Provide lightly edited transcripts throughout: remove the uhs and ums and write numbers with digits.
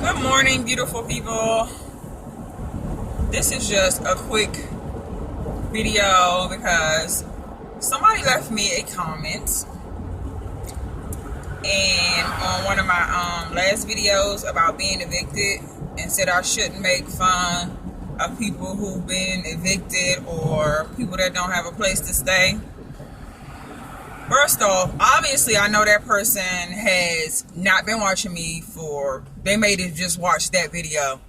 Good morning, beautiful people. This is just a quick video because somebody left me a comment and on one of my last videos about being evicted, and said I shouldn't make fun of people who've been evicted or people that don't have a place to stay. First off, obviously I know that person has not been watching me for, they may have just watched that video,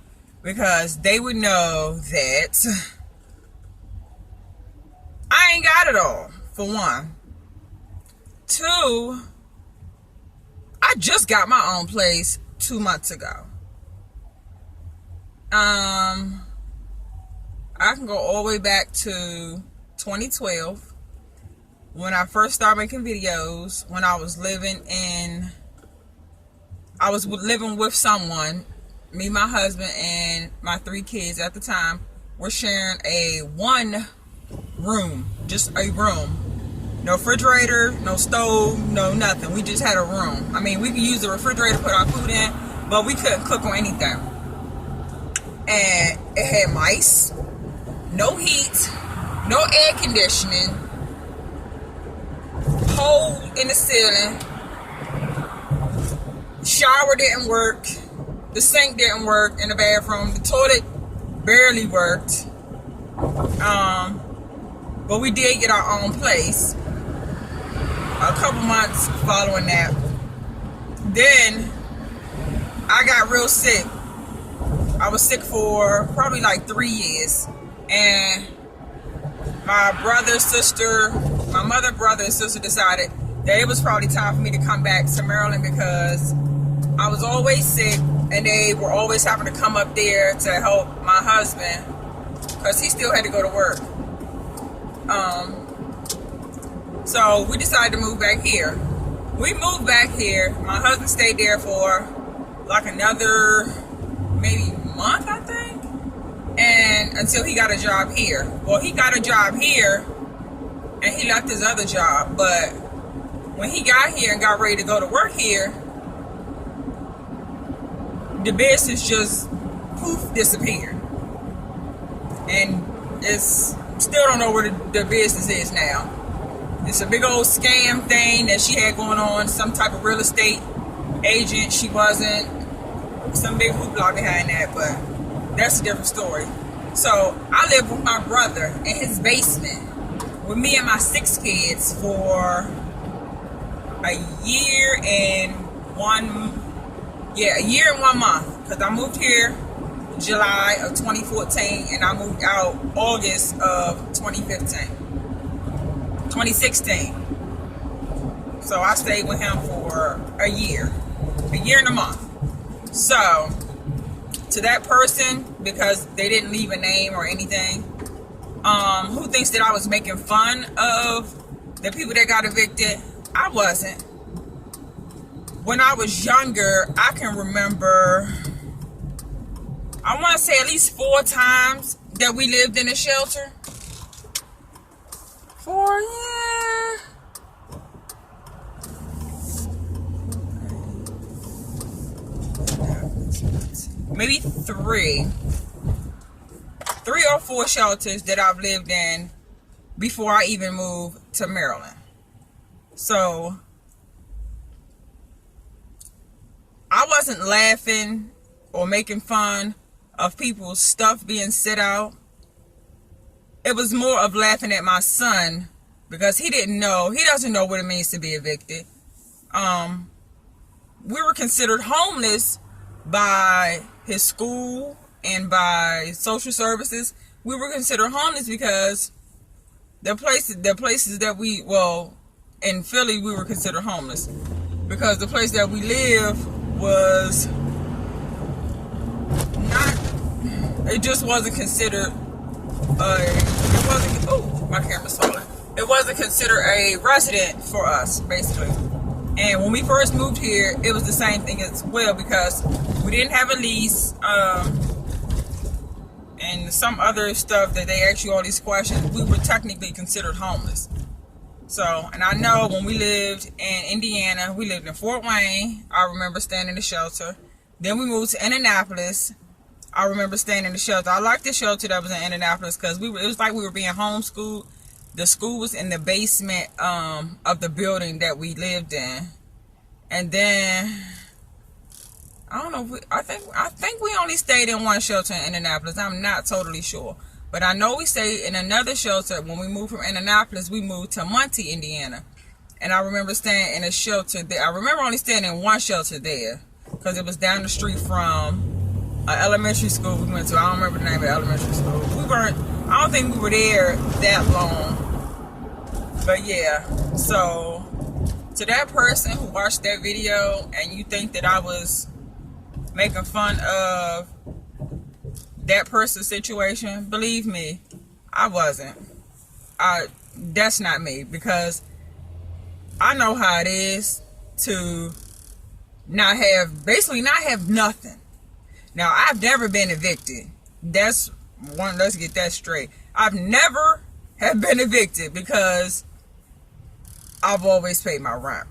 because they would know that I ain't got it all, for one. Two, I just got my own place 2 months ago. I can go all the way back to 2012. When I first started making videos, when I was living with someone, me, my husband, and my 3 kids at the time were sharing a 1 room, just a room. No refrigerator, no stove, no nothing. We just had a room. I mean, we could use the refrigerator to put our food in, but we couldn't cook on anything. And it had mice, no heat, no air conditioning, hole in the ceiling, shower didn't work, the sink didn't work in the bathroom, the toilet barely worked, but we did get our own place a couple months following that. Then I got real sick. I was sick for probably like 3 years, and my brother, sister, my mother, brother, and sister decided that it was probably time for me to come back to Maryland, because I was always sick and they were always having to come up there to help my husband because he still had to go to work. So we decided to move back here. We moved back here. My husband stayed there for like another maybe month, I think, and until he got a job here. Well, he got a job here and he left his other job, but when he got here and got ready to go to work here, the business just poof disappeared, and it's still don't know where the business is now. It's a big old scam thing that she had going on, some type of real estate agent. She wasn't, some big hoopla behind that, but that's a different story. So I lived with my brother in his basement with me and my 6 kids for a year and 1 month, because I moved here July of 2014 and I moved out August of 2016. So I stayed with him for a year and a month. So to that person, because they didn't leave a name or anything, who thinks that I was making fun of the people that got evicted, I wasn't. When I was younger, I can remember, I want to say at least 4 times that we lived in a shelter. 4, yeah. Maybe 3 or 4 shelters that I've lived in before I even moved to Maryland. So I wasn't laughing or making fun of people's stuff being set out. It was more of laughing at my son, because he doesn't know what it means to be evicted. We were considered homeless by his school and by social services. We were considered homeless because the places that in Philly, we were considered homeless because the place that we live was not, it just wasn't considered my camera's falling. It wasn't considered a resident for us, basically. And when we first moved here, it was the same thing as well, because we didn't have a lease, and some other stuff that they ask you all these questions. We were technically considered homeless. So, and I know when we lived in Indiana, we lived in Fort Wayne. I remember staying in the shelter. Then we moved to Indianapolis. I remember staying in the shelter. I liked the shelter that was in Indianapolis because it was like we were being homeschooled. The school was in the basement of the building that we lived in. And then I don't know if I think we only stayed in one shelter in Indianapolis. I'm not totally sure. But I know we stayed in another shelter. When we moved from Indianapolis, we moved to Muncie, Indiana. And I remember staying in a shelter there. I remember only staying in one shelter there because it was down the street from an elementary school we went to. I don't remember the name of the elementary school. I don't think we were there that long. But yeah, so to that person who watched that video and you think that I was making fun of that person's situation, believe me, I wasn't. That's not me, because I know how it is to basically not have nothing. Now, I've never been evicted. Let's get that straight. I've never have been evicted because I've always paid my rent.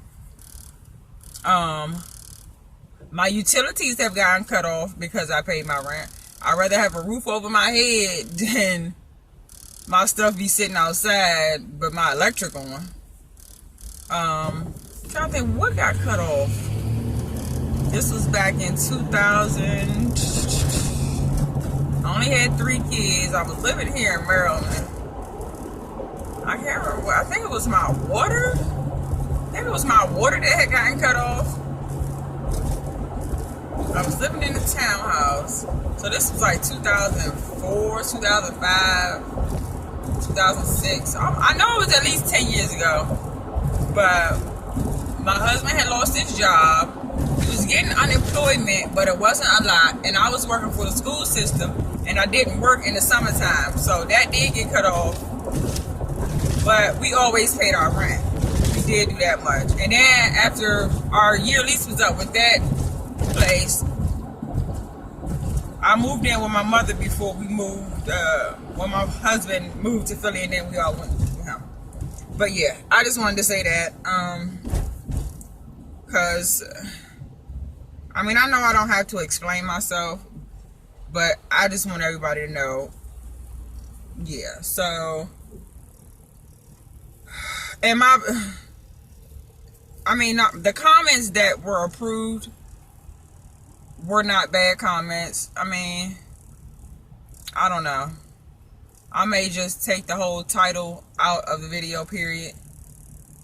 My utilities have gotten cut off because I paid my rent. I'd rather have a roof over my head than my stuff be sitting outside but my electric on. I'm trying to think what got cut off. This was back in 2000. I only had 3 kids. I was living here in Maryland. I can't remember. I think it was my water. Maybe it was my water that had gotten cut off. I was living in the townhouse. So this was like 2004, 2005, 2006. I know it was at least 10 years ago. But my husband had lost his job. He was getting unemployment, but it wasn't a lot. And I was working for the school system, and I didn't work in the summertime. So that did get cut off. But we always paid our rent. We did do that much. And then after our year lease was up with that place, I moved in with my mother before we moved, when my husband moved to Philly, and then we all went with him. But yeah, I just wanted to say that, because, I mean, I know I don't have to explain myself, but I just want everybody to know, yeah, so, and the comments that were approved were not bad comments. I mean, I don't know. I may just take the whole title out of the video, period.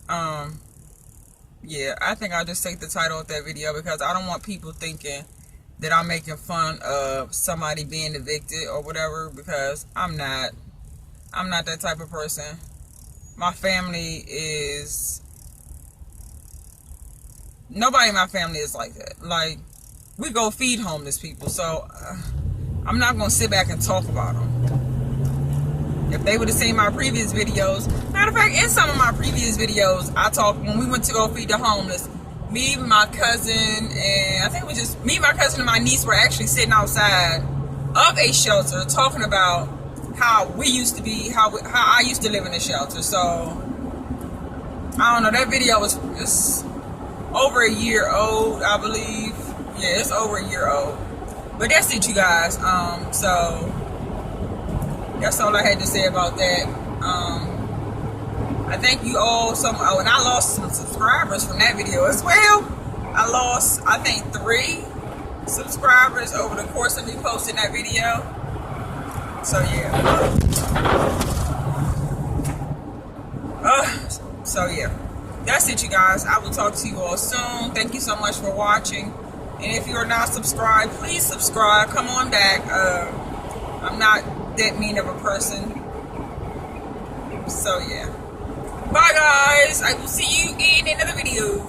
Yeah, I think I'll just take the title of that video because I don't want people thinking that I'm making fun of somebody being evicted or whatever, because I'm not that type of person. My family is... Nobody in my family is like that. Like, we go feed homeless people, so I'm not going to sit back and talk about them. If they would have seen my previous videos, matter of fact, in some of my previous videos, I talked when we went to go feed the homeless. Me, my cousin, and I think it was just me, my cousin, and my niece were actually sitting outside of a shelter talking about how we used to be, how I used to live in a shelter. So, I don't know, that video was over a year old, I believe. Yeah, it's over a year old. But that's it, you guys. So that's all I had to say about that. I thank you all so much. Oh, and I lost some subscribers from that video as well. I lost, I think, 3 subscribers over the course of me posting that video. So yeah. So yeah. That's it, you guys. I will talk to you all soon. Thank you so much for watching. And if you are not subscribed, please subscribe. Come on back. I'm not that mean of a person. So yeah. Bye guys. I will see you in another video.